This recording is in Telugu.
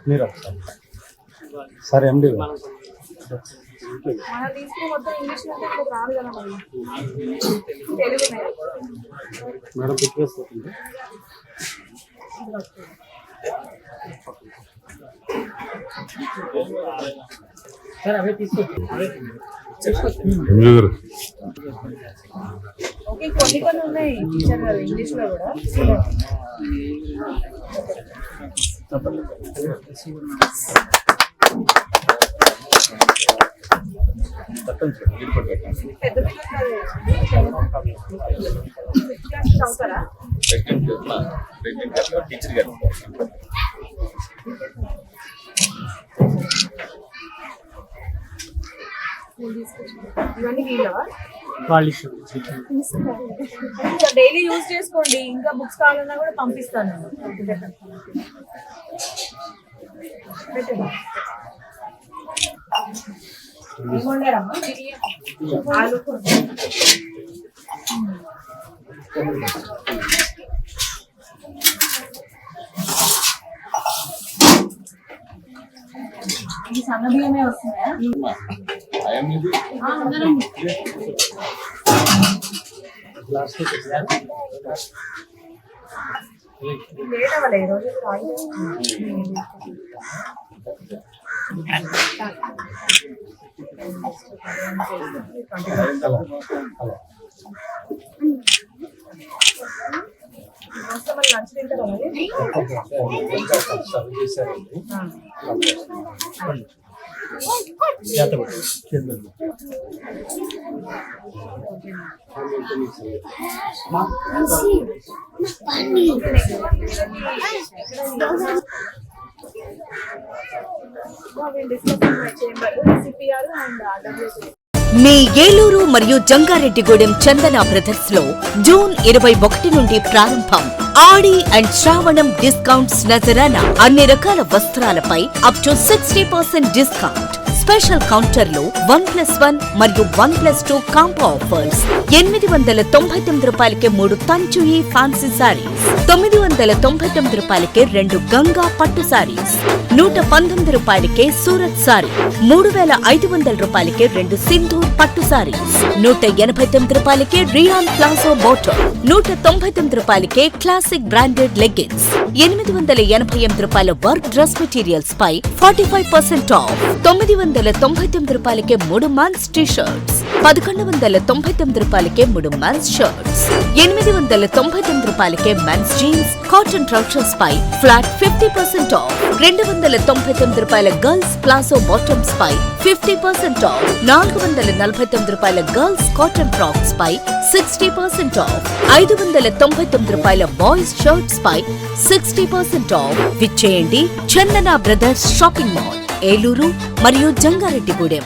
మీరు సరే ఎండి మేడం పెట్టేస్తుంది సార్ అవే తీసుకోండి ఓకే కొన్ని ఉన్నాయి టీచర్ గారు ఇంగ్లీష్ లో కూడా పెద్ద చదువుతారా టీచర్ గారు ఇవన్నీ వీళ్ళవా వాళ్ళు డైలీ యూజ్ చేసుకోండి. ఇంకా బుక్స్ కావాలన్నా కూడా పంపిస్తాను. ఏమన్నారమ్మా? ఆలు ఇది సన్న బియ్యమే వస్తున్నాయా? లేట్ అవ్వలే ఈరోజు లంచ్ తింటారా? మీ ఏలూరు మరియు జంగారెడ్డిగూడెం చందన బ్రదర్స్ లో జూన్ 21 నుండి ప్రారంభం ఆడి అండ్ శ్రావణం డిస్కౌంట్స్ నజరానా. అన్ని రకాల వస్త్రాలపై అప్ టు 60% డిస్కౌంట్. స్పెషల్ కౌంటర్లో 1+1 మరియు 1+2 కాంబో ఆఫర్స్. 899 రూపాయలకే 3 తంచుయి ఫ్యాన్సీ సారీస్, 999 రూపాయలకే 2 గంగా పట్టు సారీస్, 119 రూపాయలకే సూరత్ సారీ, 3500 రూపాయలకే 2 సింధూర్ పట్టు సారీస్, 189 రూపాయలకే రియాన్ ప్లాజో బాటమ్, 199 రూపాయలకే క్లాసిక్ బ్రాండెడ్ లెగ్గిన్స్, 888 రూపాయల వర్క్ డ్రెస్ మెటీరియల్స్ పై 45% ఆఫ్, 999 రూపాయలకే 3 మెన్స్ టీ షర్ట్స్, 1199 రూపాయలకే 3 మెన్స్ షర్ట్స్, 899 రూపాయలకే మెన్స్ జీన్స్ కాటన్ ట్రౌజర్స్ పై ఫ్లాట్ 50% ఆఫ్, 299 రూపాయల గర్ల్స్ ప్లాజో బాటమ్స్ పై 50% ఆఫ్, 449 రూపాయల గర్ల్స్ కాటన్ ఫ్రాక్స్ పై 60% ఆఫ్, 599 రూపాయల బాయ్స్ షర్ట్స్ పై 60% ఆఫ్. విచ్చేయండి Chandana Brothers shopping mall, Eluru మరియు జంగారెడ్డిగూడెం.